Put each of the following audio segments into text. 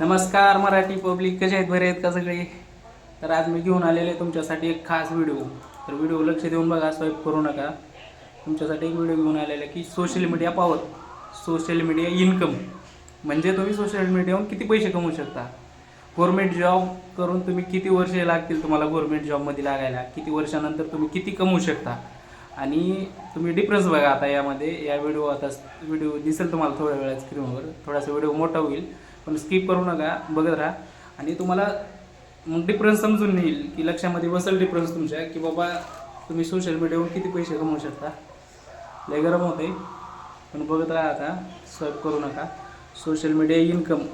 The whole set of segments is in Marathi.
नमस्कार मराठी पब्लिक, कसे आहेत? बरे आहेत का सगळे? तर आज मी घेऊन आलेले आहे तुमच्यासाठी एक खास व्हिडिओ. तर व्हिडिओ लक्ष देऊन बघा, स्वाईप करू नका. तुमच्यासाठी एक व्हिडिओ घेऊन आलेला आहे की social media power, social media income, म्हणजे तुम्ही सोशल मीडियावरून किती पैसे कमवू शकता. गव्हर्नमेंट जॉब करून तुम्ही किती वर्षे लागतील तुम्हाला गव्हर्नमेंट जॉबमध्ये लागायला, किती वर्षानंतर तुम्ही किती कमवू शकता. आणि तुम्ही डिफरन्स बघा आता यामध्ये. या व्हिडिओ दिसेल तुम्हाला थोड्या वेळात स्क्रीनवर. थोडासा व्हिडिओ मोठा होईल पण स्किप करू नका, बघत राहा. आणि तुम्हाला मग डिफरन्स समजून येईल की लक्षामध्ये बसेल डिफरन्स तुमच्या, की बाबा तुम्ही सोशल मीडियावर किती पैसे कमवू शकता. लय गरम होते पण बघत राहा. आता स्वाईप करू नका. सोशल मीडिया इन्कम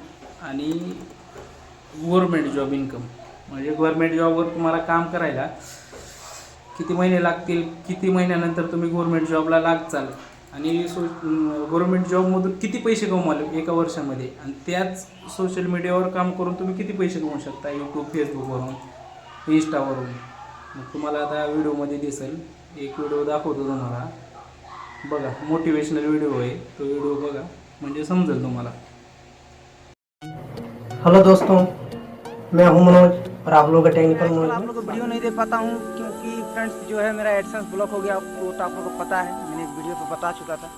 आणि गव्हर्मेंट जॉब इन्कम, म्हणजे गव्हर्मेंट जॉबवर तुम्हाला काम करायला किती महिने लागतील, किती महिन्यानंतर तुम्ही गव्हर्मेंट जॉबला लागचाल, आणि गव्हर्मेंट जॉबमधून किती पैसे कमवाल एका वर्षामध्ये, आणि त्याच सोशल मीडियावर काम करून तुम्ही किती पैसे कमवू शकता, यूट्यूब, फेसबुकवरून, इंस्टावरून. मग तुम्हाला आता व्हिडिओमध्ये दिसेल. एक व्हिडिओ दाखवतो तुम्हाला, बघा. मोटिवेशनल व्हिडिओ आहे तो. व्हिडिओ बघा म्हणजे समजेल तुम्हाला. हेलो दोस्तों, मैं हूं मनोज और आप लोगों का टेक्निकल मैं मनोज। आप लोगों को वीडियो नहीं दे पाता हूं क्योंकि फ्रेंड्स जो है मेरा एडसेंस ब्लॉक हो गया, वो तो आप लोगों को पता है, मैंने एक वीडियो पे बता चुका था।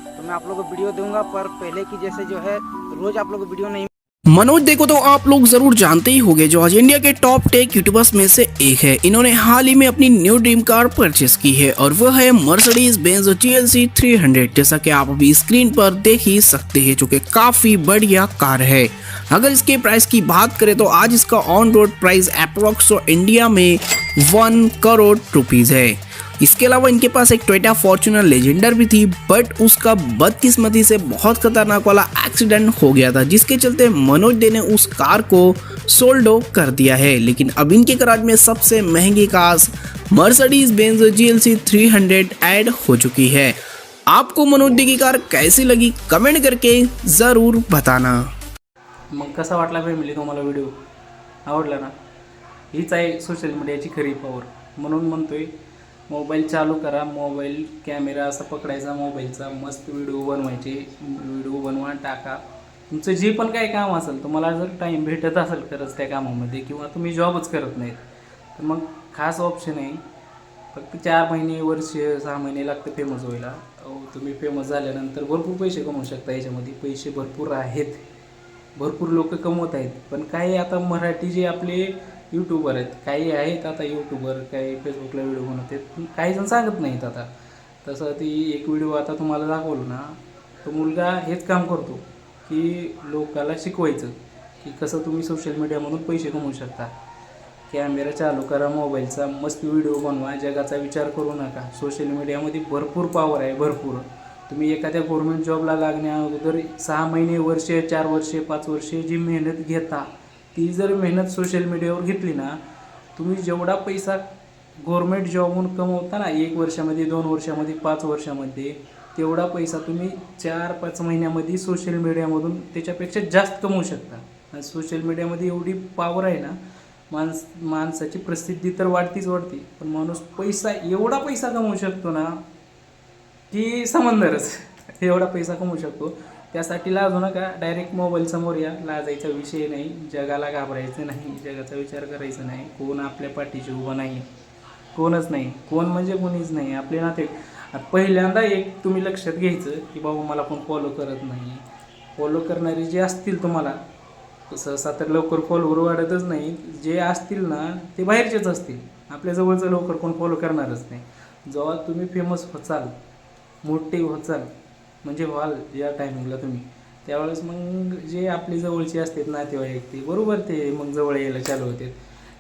तो मैं आप लोगों को वीडियो दूंगा, पर पहले की जैसे जो है रोज आप लोगों को वीडियो नहीं। मनोज दे को तो आप लोग जरूर जानते ही होंगे, जो आज इंडिया के टॉप टेक यूट्यूबर्स में से एक है। इन्होंने हाल ही में अपनी न्यू ड्रीम कार परचेस की है और वह है मर्सिडीज बेंज GLC 300, जैसा कि आप अभी स्क्रीन पर देख ही सकते हैं, जो कि काफी बढ़िया कार है। अगर इसके प्राइस की बात करें तो आज इसका on road price approx India में 1 करोड़ रुपीज है। इसके अलावा इनके पास एक टोयोटा फॉर्च्यूनर लेजेंडर भी थी, बट उसका बदकिस्मती से बहुत खतरनाक वाला एक्सीडेंट हो गया था, जिसके चलते मनोज दे ने उस कार को सोल्ड ऑफ कर दिया है। लेकिन अब इनके गराज में सबसे महंगी कार मर्सिडीज बेंज GLC 300 ऐड हो चुकी है। आपको मनोज दे की कार कैसी लगी कमेंट करके जरूर बताना। मग कसा वाटला फॅमिली तुम्हाला व्हिडिओ? आवडला ना? हीच आहे सोशल मीडियाची खरी पॉवर. म्हणून म्हणतोय, मोबाईल चालू करा, मोबाईल कॅमेरा असा पकडायचा मोबाईलचा, मस्त व्हिडिओ बनवायचे, व्हिडिओ बनवा, टाका. तुमचं जे पण काही काम असेल, तुम्हाला जर टाईम भेटत असेल खरंच त्या कामामध्ये, किंवा तुम्ही जॉबच करत नाहीत, तर मग खास ऑप्शन आहे. फक्त 4 महिने, वर्ष, 6 महिने लागतं फेमस व्हायला. तुम्ही फेमस झाल्यानंतर भरपूर पैसे कमवू शकता. याच्यामध्ये पैसे भरपूर आहेत, भरपूर लोक कमवत आहेत. पण काही आता मराठी जे आपले यूट्यूबर आहेत, काही आहेत आता यूट्यूबर, काही फेसबुकला व्हिडिओ बनवतात, काही जण सांगत नाहीत. आता तसं ती एक व्हिडिओ आता तुम्हाला दाखवलं ना, तो मुलगा हेच काम करतो की लोकाला शिकवायचं की कसं तुम्ही सोशल मीडियामधून पैसे कमवू शकता. कॅमेरा चालू करा मोबाईलचा, मस्त व्हिडिओ बनवा, जगाचा विचार करू नका. सोशल मीडियामध्ये भरपूर पॉवर आहे, भरपूर. तुम्ही एखाद्या गव्हर्नमेंट जॉबला लागण्या अगोदर 6 महिने, वर्ष, 4 वर्षे, 5 वर्षे जी मेहनत घेता, ती जर मेहनत सोशल मीडियावर घेतली ना, तुम्ही जेवढा पैसा गव्हर्नमेंट जॉबहून कमवता ना 1 वर्षामध्ये, 2 वर्षामध्ये, 5 वर्षामध्ये, तेवढा पैसा तुम्ही 4-5 महिन्यामध्ये सोशल मीडियामधून त्याच्यापेक्षा जास्त कमवू शकता. आणि सोशल मीडियामध्ये एवढी पॉवर आहे ना, माणसाची प्रसिद्धी तर वाढतीच वाढते, पण माणूस एवढा पैसा कमवू शकतो ना की समंदरच. एवढा पैसा कमवू शकतो. त्यासाठी लाजू नका, डायरेक्ट मोबाईल समोर या. लाजायचा विषय नाही, जगाला घाबरायचं नाही, जगाचा विचार करायचा नाही. कोण आपल्या पाठीशी उभं नाही, कोणच नाही. कोण म्हणजे कोणीच नाही. आपले नाते पहिल्यांदा एक तुम्ही लक्षात घ्यायचं की बाबा मला कोण फॉलो करत नाही. फॉलो करणारे जे असतील तुम्हाला, सहसा तर लवकर फॉलोवर वाढतच नाही. जे असतील ना ते बाहेरचेच असतील, आपल्या जवळचं लवकर कोण फॉलो करणारच नाही. जेव्हा तुम्ही फेमस होचाल, मोठे होचाल, म्हणजे व्हाल या टायमिंगला तुम्ही, त्यावेळेस मग जे आपली जवळचे असतात नातेवाईक, ते बरोबर ते मग जवळ यायला चालू होते.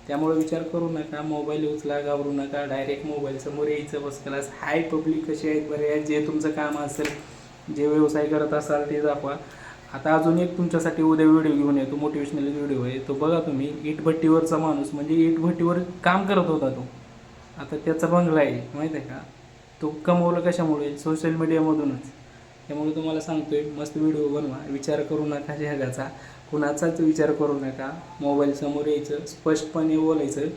त्यामुळे विचार करू नका, मोबाईल उचला, घाबरू नका, डायरेक्ट मोबाईल समोर यायचं. बस क्लास. हाय पब्लिक, कसे आहेत? बरे आहेत? जे तुमचं काम असेल, जे व्यवसाय करत असाल ते दाखवा. आता अजून एक तुमच्यासाठी उद्या व्हिडिओ घेऊन येतो, मोटिवेशनल व्हिडिओ आहे तो. बघा तुम्ही. इटभट्टीवरचा माणूस, म्हणजे इटभट्टीवर काम करत होता तो, आता त्याचा बंगला आहे, माहीत आहे का? तो कमवलं कशामुळे? सोशल मीडियामधूनच. त्यामुळे तुम्हाला सांगतोय, मस्त व्हिडिओ बनवा, विचार करू नका जगाचा, कुणाचाच विचार करू नका. मोबाईल समोर यायचं, स्पष्टपणे बोलायचं.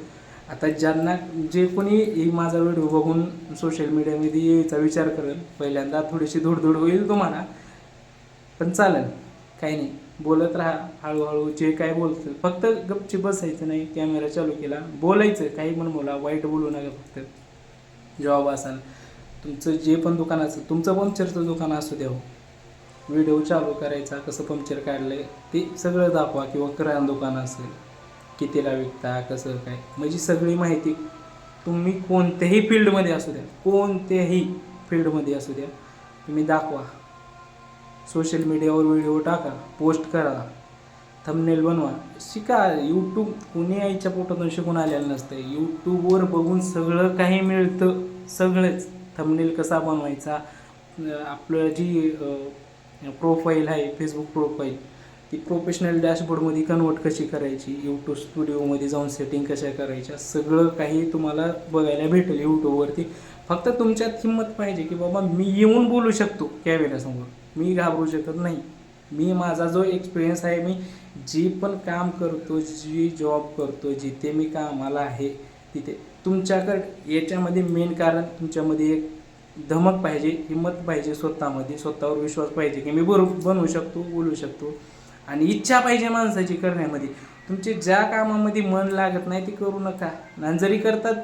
आता ज्यांना, जे कोणी माझा व्हिडिओ बघून सोशल मीडियामध्ये यायचा विचार करेल, पहिल्यांदा थोडीशी धुडधुड होईल तुम्हाला, पण चालेल. काही नाही, बोलत राहा हळूहळू, जे काय बोलतं फक्त गपची बसायचं नाही, कॅमेरा चालू केला बोलायचं, काही पण बोला, वाईट बोलू नका. फक्त जॉब असाल तुमचं, जे पण दुकान असेल, तुमचं पंक्चरचं दुकान असू द्या, व्हिडिओ चालू करायचा, कसं पंक्चर काढलं ते सगळं दाखवा. किंवा किराणा दुकान असेल, कितीला विकता, कसं काय, म्हणजे सगळी माहिती तुम्ही कोणत्याही फील्डमध्ये असू द्या, कोणत्याही फील्डमध्ये असू द्या, तुम्ही दाखवा. सोशल मीडियावर व्हिडिओ टाका, पोस्ट करा, थंबनेल बनवा, शिका. यूट्यूब कुणी आईच्या पोटातून शिकून आलेलं नसतं. यूट्यूबवर बघून सगळं काही मिळतं, सगळंच. थंबनेल कसा बनवायचा, आपलं जी प्रोफाईल आहे, फेसबुक प्रोफाईल, ती प्रोफेशनल डॅशबोर्डमध्ये कन्वर्ट कशी करायची, यूट्यूब स्टुडिओमध्ये जाऊन सेटिंग कशा करायच्या, सगळं काही तुम्हाला बघायला भेटेल यूट्यूबवरती. फक्त तुमच्यात हिंमत पाहिजे की बाबा मी येऊन बोलू शकतो कॅमेऱ्यासमोर, मी घाबरू शकत नाही. मी माझा जो एक्सपिरियन्स आहे, मी जी पण काम करतो, जी जॉब करतो, जिथे मी कामाला आहे तिथे, तुमच्याकडे याच्यामध्ये मेन कारण तुमच्यामध्ये एक धमक पाहिजे, हिंमत पाहिजे स्वतःमध्ये, स्वतःवर विश्वास पाहिजे की मी बरोबर बनवू शकतो, बोलू शकतो. आणि इच्छा पाहिजे माणसाची करण्यामध्ये. तुमचे ज्या कामामध्ये मन लागत नाही ते करू नका. आणि जरी करतात,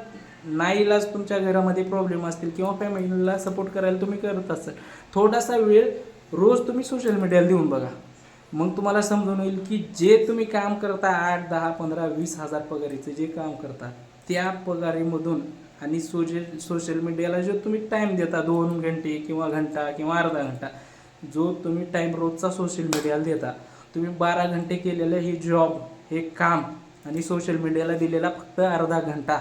नाईलाज तुमच्या घरामध्ये प्रॉब्लेम असतील किंवा फॅमिलीला सपोर्ट करायला तुम्ही करत असाल, थोडासा वेळ रोज तुम्ही सोशल मीडियाला देऊन बघा. मग तुम्हाला समजून येईल की जे तुम्ही काम करता 8, 10, 15, 20 हजार पगारीचं जे काम करता, त्या पगारीमधून आणि सोशल मीडियाला जो तुम्ही टाईम देता, 2 घंटे किंवा घंटा किंवा अर्धा घंटा, जो तुम्ही टाईम रोजचा सोशल मीडियाला देता, तुम्ही 12 घंटे केलेलं हे जॉब, हे काम, आणि सोशल मीडियाला दिलेला फक्त अर्धा घंटा,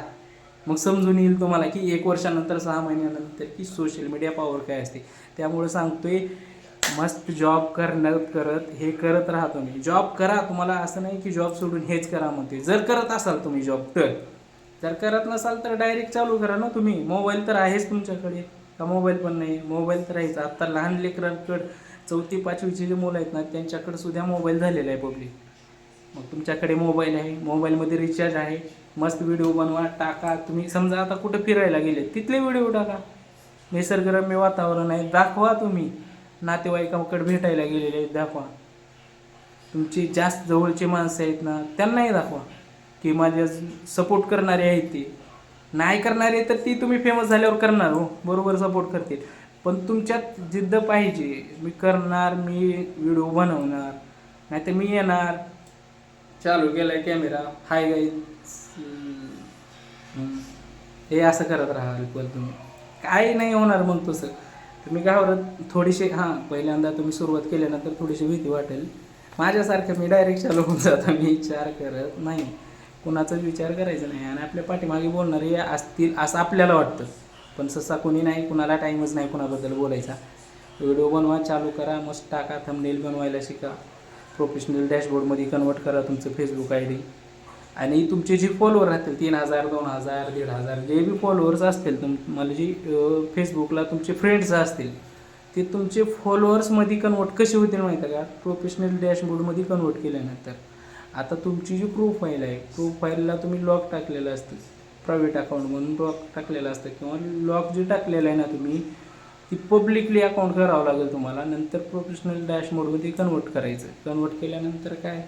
मग समजून येईल तुम्हाला की 1 वर्षानंतर, 6 महिन्यानंतर की सोशल मीडिया पॉवर काय असते. त्यामुळे सांगतोय, मस्त जॉब करत हे करत राहा. तुम्ही जॉब करा, तुम्हाला असं नाही की जॉब सोडून हेच करा म्हणते. जर करत असाल तुम्ही जॉब, तर जर करत नसाल तर डायरेक्ट चालू करा ना तुम्ही. मोबाईल तर आहेच तुमच्याकडे, का मोबाईल पण नाही? मोबाईल तर आहेच. आत्ता लहान लेकरांकडं 4थी 5वीचे जे मुलं आहेत ना, त्यांच्याकडे सुद्धा मोबाईल झालेला आहे पब्लिक. मग तुमच्याकडे मोबाईल आहे, मोबाईलमध्ये रिचार्ज आहे, मस्त व्हिडिओ बनवा, टाका. तुम्ही समजा आता कुठं फिरायला गेले, तिथले व्हिडिओ टाका. निसर्गरम्य वातावरण आहे, दाखवा. तुम्ही नातेवाईकांकडे भेटायला गेलेले आहेत, दाखवा. तुमची जास्त जवळची माणसं आहेत ना, त्यांनाही दाखवा की माझे सपोर्ट करणारे आहेत. ते नाही करणारे तर ती तुम्ही फेमस झाल्यावर करणार, हो बरोबर सपोर्ट करतील. पण तुमच्यात जिद्द पाहिजे, मी करणार, मी व्हिडिओ बनवणार, नाही तर मी येणार, चालू केलाय कॅमेरा, हाय गाईज, हे असं करत राहाल. पण तुम्ही काही नाही होणार. मग तसं तुम्ही घाबरत थोडीशी, पहिल्यांदा तुम्ही सुरुवात केल्यानंतर थोडीशी भीती वाटेल. माझ्यासारखं मी डायरेक्ट चालू होऊन जातो. मी विचार करत नाही, कुणाचाच विचार करायचा नाही. आणि आपल्या पाठीमागे बोलणारे असतील असं आपल्याला वाटतं, पण ससा कोणी नाही, कुणाला टाईमच नाही कुणाबद्दल बोलायचा. व्हिडिओ बनवा, चालू करा, मस्त टाका, थंबनेल बनवायला शिका, प्रोफेशनल डॅशबोर्डमध्ये कन्वर्ट करा तुमचं फेसबुक ID. आणि तुमचे जे फॉलोअर राहतील, 3000, 2000, 1500, जे बी फॉलोअर्स असतील तुम्हाला, जी फेसबुकला तुमचे फ्रेंड्स असतील, ते तुमचे फॉलोअर्समध्ये कन्वर्ट कसे होतील माहिती आहे का? प्रोफेशनल डॅशबोर्डमध्ये कन्वर्ट केल्यानंतर आता तुमची जी प्रोफाईल आहे, प्रोफाईलला तुम्ही लॉक टाकलेलं असतं, प्रायव्हेट अकाउंट म्हणून लॉक टाकलेलं असतं, किंवा लॉक जे टाकलेलं आहे ना तुम्ही, ती पब्लिकली अकाउंट करावं लागेल तुम्हाला. नंतर प्रोफेशनल डॅशबोर्डमध्ये कन्वर्ट करायचं. कन्वर्ट केल्यानंतर काय,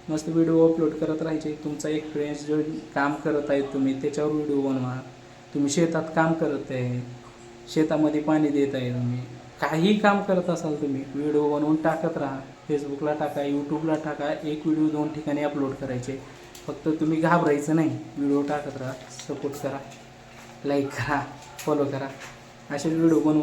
मस्त व्हिडिओ अपलोड करत राहायचे. तुमचा एक्सपिरियन्स जो काम करत आहे तुम्ही, त्याच्यावर व्हिडिओ बनवा. तुम्ही शेतात काम करत आहे, शेतामध्ये पाणी देत आहे, तुम्ही काही काम करत असाल, तुम्ही व्हिडिओ बनवून टाकत राहा. फेसबुकला टाका, यूट्यूबला टाका. एक व्हिडिओ 2 ठिकाणी अपलोड करायचे. फक्त तुम्ही घाबरायचं नाही, व्हिडिओ टाकत राहा, सपोर्ट करा, लाईक करा, फॉलो करा. असे व्हिडिओ बनवून